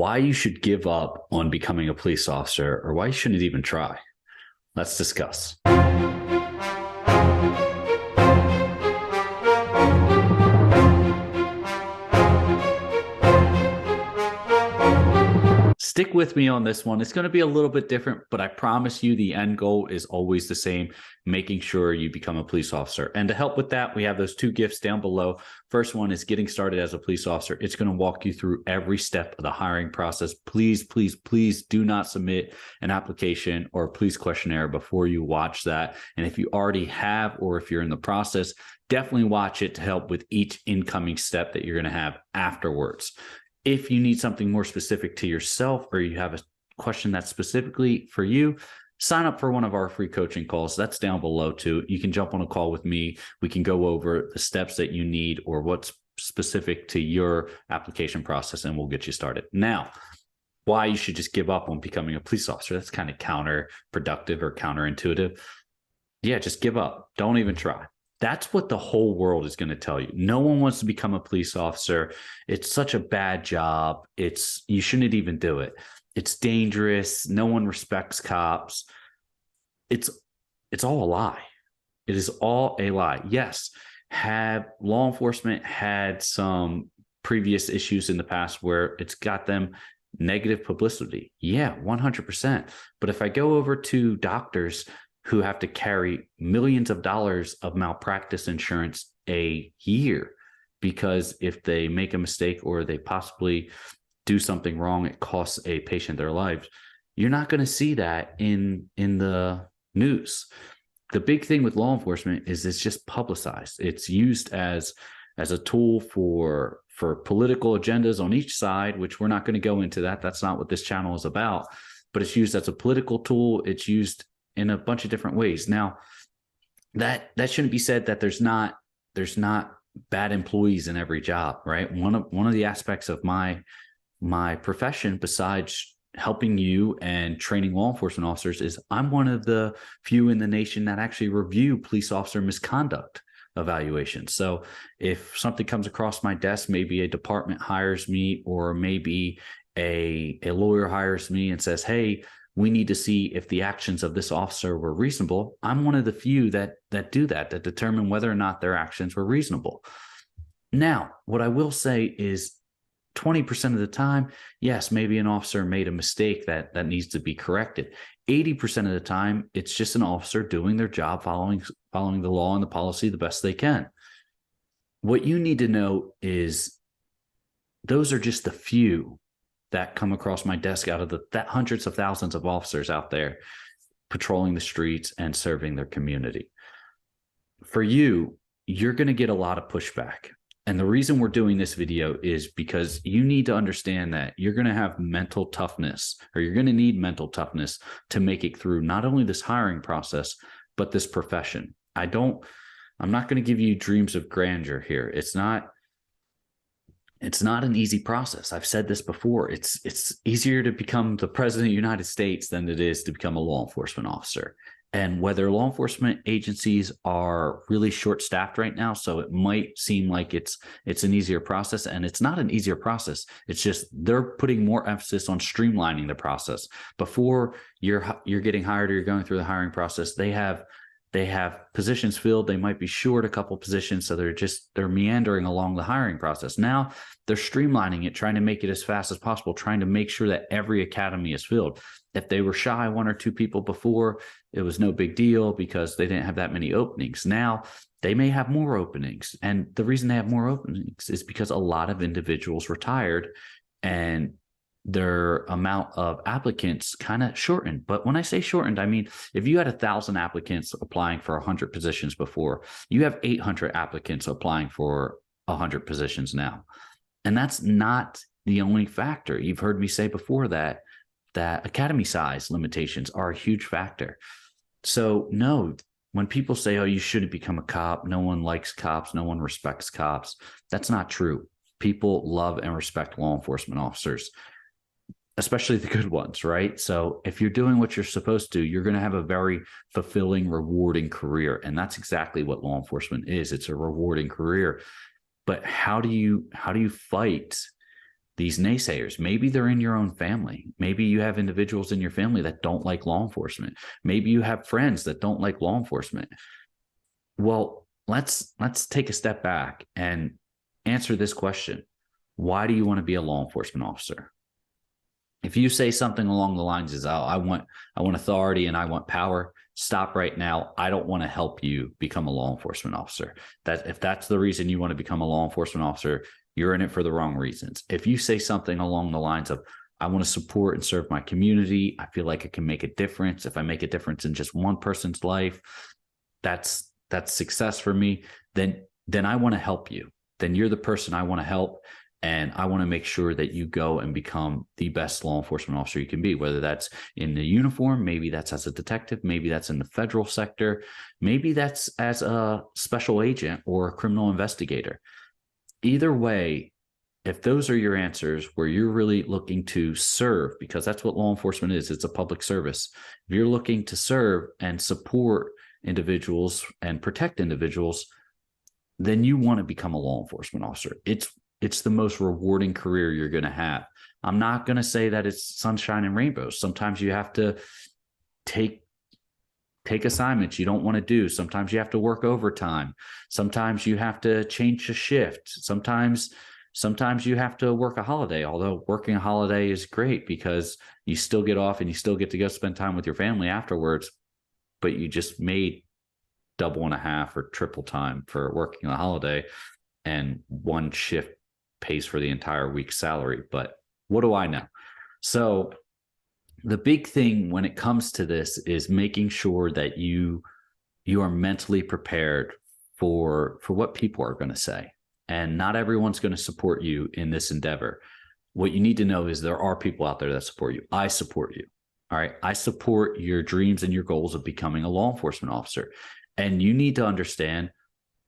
why you should give up on becoming a police officer, or why you shouldn't even try. Let's discuss. Stick with me on this one. It's going to be a little bit different, but I promise you the end goal is always the same, making sure you become a police officer. And to help with that, we have those two gifts down below. First one is getting started as a police officer. It's going to walk you through every step of the hiring process. Please, please, please do not submit an application or a police questionnaire before you watch that. And if you already have, or if you're in the process, definitely watch it to help with each incoming step that you're going to have afterwards. If you need something more specific to yourself, or you have a question that's specifically for you, sign up for one of our free coaching calls. That's down below too. You can jump on a call with me. We can go over the steps that you need or what's specific to your application process, and we'll get you started. Now, why you should just give up on becoming a police officer. That's kind of counterproductive or counterintuitive. Yeah, just give up. Don't even try. That's what the whole world is going to tell you. No one wants to become a police officer. It's such a bad job. You shouldn't even do it. It's dangerous. No one respects cops. It's all a lie. It is all a lie. Yes, have law enforcement had some previous issues in the past where it's got them negative publicity? Yeah, 100%. But if I go over to doctors who have to carry millions of dollars of malpractice insurance a year, because if they make a mistake or they possibly do something wrong, it costs a patient their lives. You're not going to see that in the news. The big thing with law enforcement is it's just publicized. It's used as a tool for political agendas on each side, which we're not going to go into that. That's not what this channel is about. But it's used as a political tool. It's used in a bunch of different ways. Now, that shouldn't be said that there's not bad employees in every job, right? One of the aspects of my profession, besides helping you and training law enforcement officers, is I'm one of the few in the nation that actually review police officer misconduct evaluations. So if something comes across my desk, maybe a department hires me, or maybe a lawyer hires me and says, hey, we need to see if the actions of this officer were reasonable. I'm one of the few that do that determine whether or not their actions were reasonable. Now, what I will say is 20% of the time, yes, maybe an officer made a mistake that needs to be corrected. 80% of the time, it's just an officer doing their job, following the law and the policy the best they can. What you need to know is those are just the few that come across my desk out of that hundreds of thousands of officers out there patrolling the streets and serving their community. For you, you're going to get a lot of pushback. And the reason we're doing this video is because you need to understand that you're going to have mental toughness, or you're going to need mental toughness to make it through not only this hiring process, but this profession. I'm not going to give you dreams of grandeur here. It's not an easy process. I've said this before. It's easier to become the president of the United States than it is to become a law enforcement officer. And whether law enforcement agencies are really short-staffed right now, so it might seem like it's an easier process, and it's not an easier process. It's just they're putting more emphasis on streamlining the process. Before you're getting hired or you're going through the hiring process, they have positions filled. They might be short a couple positions, so they're meandering along the hiring process. Now they're streamlining it, trying to make it as fast as possible, trying to make sure that every academy is filled. If they were shy one or two people before, it was no big deal because they didn't have that many openings. Now they may have more openings, and the reason they have more openings is because a lot of individuals retired and their amount of applicants kind of shortened. But when I say shortened, I mean, if you had 1,000 applicants applying for 100 positions before, you have 800 applicants applying for 100 positions now. And that's not the only factor. You've heard me say before that academy size limitations are a huge factor. So no, when people say, oh, you shouldn't become a cop, no one likes cops, no one respects cops, that's not true. People love and respect law enforcement officers, especially the good ones, right? So if you're doing what you're supposed to, you're going to have a very fulfilling, rewarding career. And that's exactly what law enforcement is. It's a rewarding career. But how do you fight these naysayers. Maybe they're in your own family. Maybe you have individuals in your family that don't like law enforcement. Maybe you have friends that don't like law enforcement. Well, let's take a step back and answer this question. Why do you want to be a law enforcement officer? If you say something along the lines is, oh, I want authority and I want power, stop right now. I don't want to help you become a law enforcement officer. That if that's the reason you want to become a law enforcement officer, you're in it for the wrong reasons. If you say something along the lines of, I want to support and serve my community, I feel like I can make a difference. If I make a difference in just one person's life, that's success for me. Then I want to help you. Then you're the person I want to help. And I want to make sure that you go and become the best law enforcement officer you can be, whether that's in the uniform, maybe that's as a detective, maybe that's in the federal sector, maybe that's as a special agent or a criminal investigator. Either way, if those are your answers where you're really looking to serve, because that's what law enforcement is, it's a public service. If you're looking to serve and support individuals and protect individuals, then you want to become a law enforcement officer. It's the most rewarding career you're going to have. I'm not going to say that it's sunshine and rainbows. Sometimes you have to take assignments you don't want to do. Sometimes you have to work overtime. Sometimes you have to change a shift. Sometimes you have to work a holiday, although working a holiday is great because you still get off and you still get to go spend time with your family afterwards, but you just made double and a half or triple time for working a holiday, and one shift pays for the entire week's salary. But what do I know? So the big thing when it comes to this is making sure that you are mentally prepared for what people are going to say. And not everyone's going to support you in this endeavor. What you need to know is there are people out there that support you. I support you. All right. I support your dreams and your goals of becoming a law enforcement officer. And you need to understand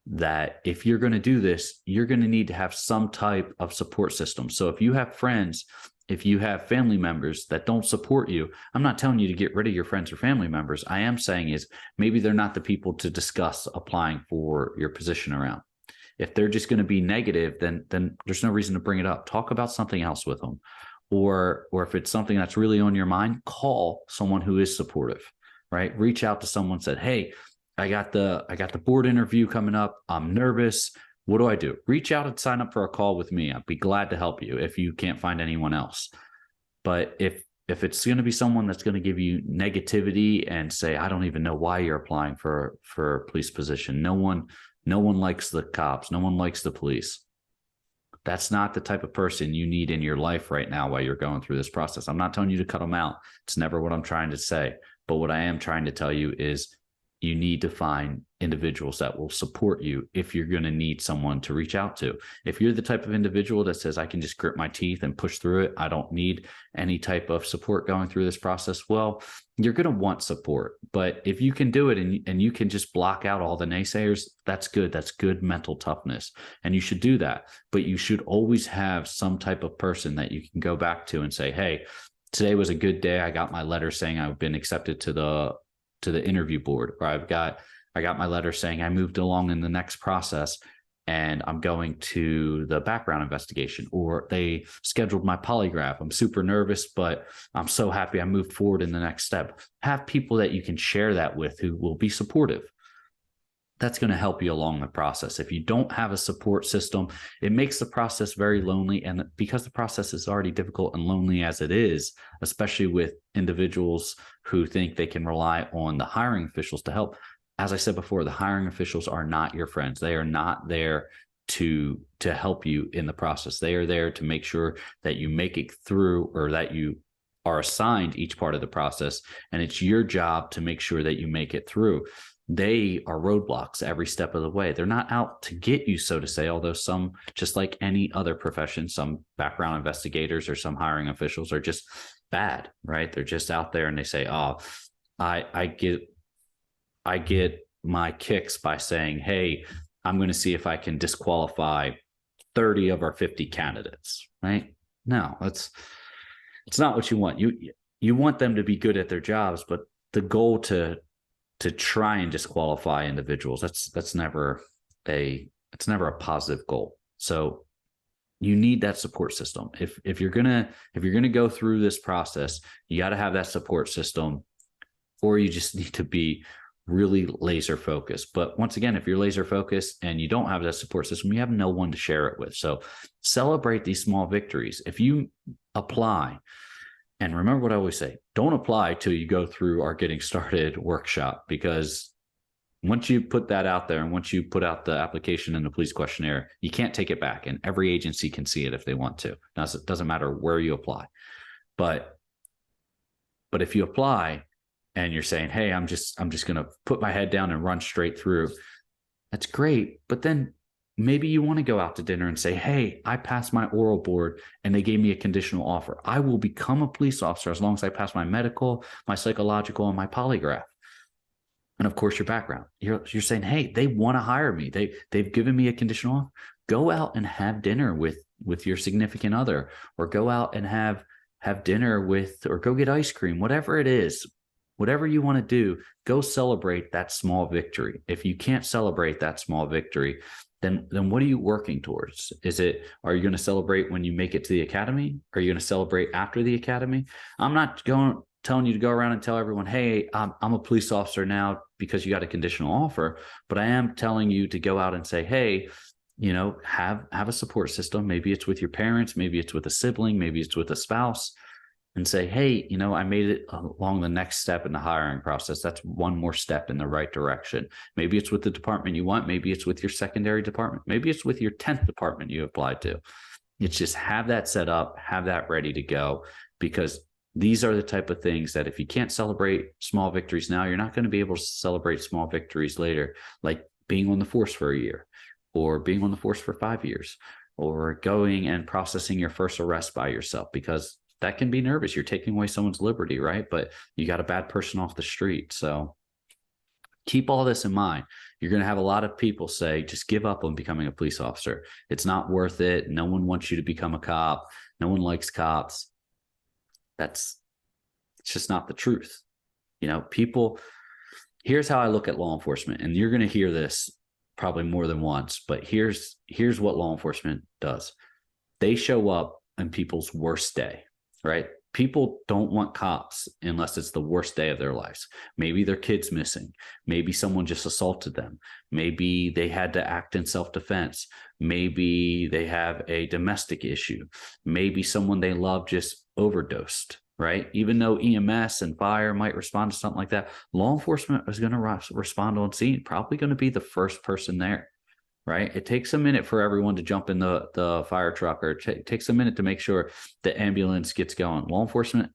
that if you're going to do this, you're going to need to have some type of support system. So if you have friends, if you have family members that don't support you, I'm not telling you to get rid of your friends or family members. I am saying is maybe they're not the people to discuss applying for your position around. If they're just going to be negative, then there's no reason to bring it up. Talk about something else with them. Or if it's something that's really on your mind, call someone who is supportive, right? Reach out to someone and said, hey, I got the board interview coming up. I'm nervous. What do I do? Reach out and sign up for a call with me. I'd be glad to help you if you can't find anyone else. But if it's going to be someone that's going to give you negativity and say, I don't even know why you're applying for a police position. No one likes the cops. No one likes the police. That's not the type of person you need in your life right now while you're going through this process. I'm not telling you to cut them out. It's never what I'm trying to say. But what I am trying to tell you is you need to find individuals that will support you if you're going to need someone to reach out to. If you're the type of individual that says, I can just grit my teeth and push through it, I don't need any type of support going through this process, well, you're going to want support. But if you can do it and you can just block out all the naysayers, that's good. That's good mental toughness. And you should do that. But you should always have some type of person that you can go back to and say, hey, today was a good day. I got my letter saying I've been accepted to the interview board, or I got my letter saying I moved along in the next process and I'm going to the background investigation, or they scheduled my polygraph. I'm super nervous, but I'm so happy I moved forward in the next step. Have people that you can share that with who will be supportive. That's going to help you along the process. If you don't have a support system, it makes the process very lonely. And because the process is already difficult and lonely as it is, especially with individuals who think they can rely on the hiring officials to help. As I said before, the hiring officials are not your friends. They are not there to help you in the process. They are there to make sure that you make it through, or that you are assigned each part of the process. And it's your job to make sure that you make it through. They are roadblocks every step of the way. They're not out to get you, so to say, although some, just like any other profession, some background investigators or some hiring officials are just bad, right? They're just out there and they say, oh, I get my kicks by saying, hey, I'm going to see if I can disqualify 30 of our 50 candidates, right? No, it's not what you want. You want them to be good at their jobs, but the goal to try and disqualify individuals, it's never a positive goal. So you need that support system. If you're gonna go through this process, you got to have that support system, or you just need to be really laser focused. But once again, if you're laser focused and you don't have that support system, you have no one to share it with. So celebrate these small victories. If you apply, and remember what I always say, don't apply till you go through our Getting Started workshop, because once you put that out there and once you put out the application and the police questionnaire, you can't take it back, and every agency can see it if they want to. Now, it doesn't matter where you apply, but if you apply and you're saying, hey, I'm just going to put my head down and run straight through, that's great. But then maybe you want to go out to dinner and say, hey, I passed my oral board and they gave me a conditional offer. I will become a police officer as long as I pass my medical, my psychological, and my polygraph. And of course, your background. You're saying, hey, they want to hire me. They've given me a conditional offer. Go out and have dinner with your significant other, or go out and have dinner with, or go get ice cream, whatever it is, whatever you want to do, go celebrate that small victory. If you can't celebrate that small victory, then what are you working towards? Are you going to celebrate when you make it to the academy? Are you going to celebrate after the academy? I'm not telling you to go around and tell everyone, hey, I'm a police officer now because you got a conditional offer. But I am telling you to go out and say, hey, have a support system. Maybe it's with your parents, maybe it's with a sibling, maybe it's with a spouse, and say, hey, I made it along the next step in the hiring process. That's one more step in the right direction. Maybe it's with the department you want. Maybe it's with your secondary department. Maybe it's with your 10th department you applied to. It's just have that set up, have that ready to go, because these are the type of things that if you can't celebrate small victories now, you're not going to be able to celebrate small victories later, like being on the force for a year, or being on the force for 5 years, or going and processing your first arrest by yourself, because that can be nervous. You're taking away someone's liberty, right? But you got a bad person off the street. So keep all this in mind. You're going to have a lot of people say, just give up on becoming a police officer. It's not worth it. No one wants you to become a cop. No one likes cops. It's just not the truth. Here's how I look at law enforcement, and you're going to hear this probably more than once, but here's what law enforcement does. They show up on people's worst day, right? People don't want cops unless it's the worst day of their lives. Maybe their kid's missing. Maybe someone just assaulted them. Maybe they had to act in self-defense. Maybe they have a domestic issue. Maybe someone they love just overdosed, right? Even though EMS and fire might respond to something like that, law enforcement is going to respond on scene, probably going to be the first person there, right? It takes a minute for everyone to jump in the fire truck, or it takes a minute to make sure the ambulance gets going. Law enforcement,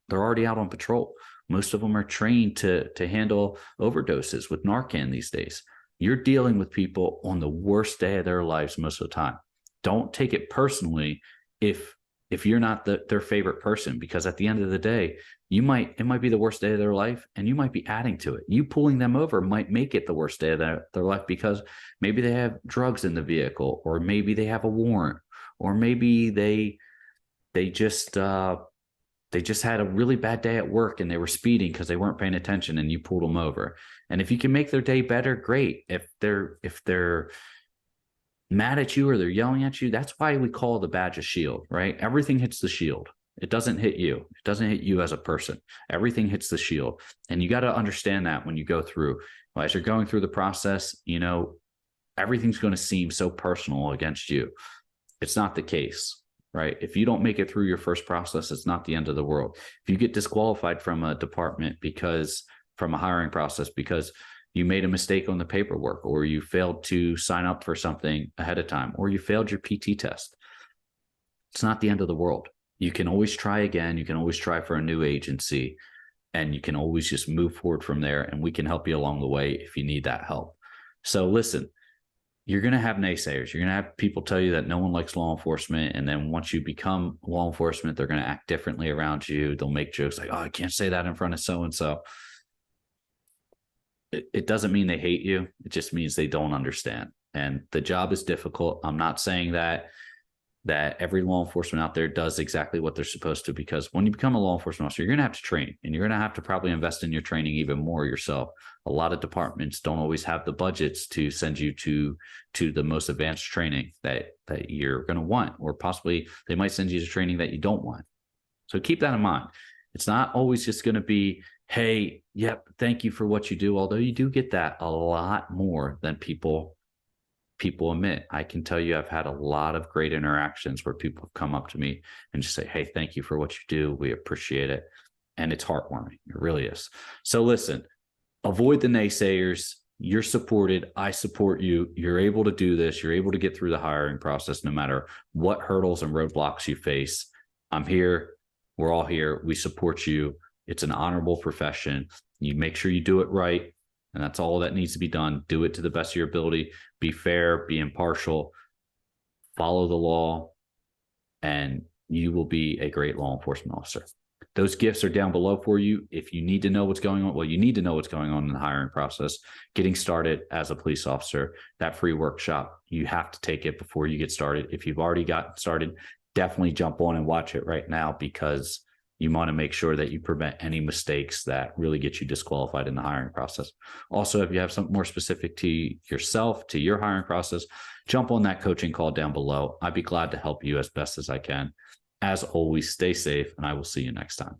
they're already out on patrol. Most of them are trained to handle overdoses with Narcan these days. You're dealing with people on the worst day of their lives most of the time. Don't take it personally if you're not their favorite person, because at the end of the day, it might be the worst day of their life, and you might be adding to it. You pulling them over might make it the worst day of their life, because maybe they have drugs in the vehicle, or maybe they have a warrant, or maybe they just had a really bad day at work and they were speeding because they weren't paying attention and you pulled them over. And if you can make their day better, great. If they're mad at you or they're yelling at you, that's why we call the badge a shield, right? Everything hits the shield. It doesn't hit you. It doesn't hit you as a person. Everything hits the shield. And you got to understand that when you go through. As you're going through the process, everything's going to seem so personal against you. It's not the case, right? If you don't make it through your first process, it's not the end of the world. If you get disqualified from a department from a hiring process because you made a mistake on the paperwork, or you failed to sign up for something ahead of time, or you failed your PT test, it's not the end of the world. You can always try again. You can always try for a new agency, and you can always just move forward from there. And we can help you along the way if you need that help. So listen, you're going to have naysayers. You're going to have people tell you that no one likes law enforcement. And then once you become law enforcement, they're going to act differently around you. They'll make jokes like, oh, I can't say that in front of so-and-so. It doesn't mean they hate you. It just means they don't understand. And the job is difficult. I'm not saying that that every law enforcement out there does exactly what they're supposed to, because when you become a law enforcement officer, you're going to have to train, and you're going to have to probably invest in your training even more yourself. A lot of departments don't always have the budgets to send you to the most advanced training that you're going to want, or possibly they might send you to training that you don't want. So keep that in mind. It's not always just going to be, hey, yep, thank you for what you do, although you do get that a lot more than people admit. I can tell you I've had a lot of great interactions where people have come up to me and just say, hey, thank you for what you do. We appreciate it. And it's heartwarming. It really is. So listen, avoid the naysayers. You're supported. I support you. You're able to do this. You're able to get through the hiring process no matter what hurdles and roadblocks you face. I'm here. We're all here. We support you. It's an honorable profession. You make sure you do it right. And that's all that needs to be done. Do it to the best of your ability. Be fair, be impartial, follow the law, and you will be a great law enforcement officer. Those gifts are down below for you. If you need to know what's going on, well, you need to know what's going on in the hiring process. Getting started as a police officer, that free workshop, you have to take it before you get started. If you've already gotten started, definitely jump on and watch it right now, because you want to make sure that you prevent any mistakes that really get you disqualified in the hiring process. Also, if you have something more specific to yourself, to your hiring process, jump on that coaching call down below. I'd be glad to help you as best as I can. As always, stay safe, and I will see you next time.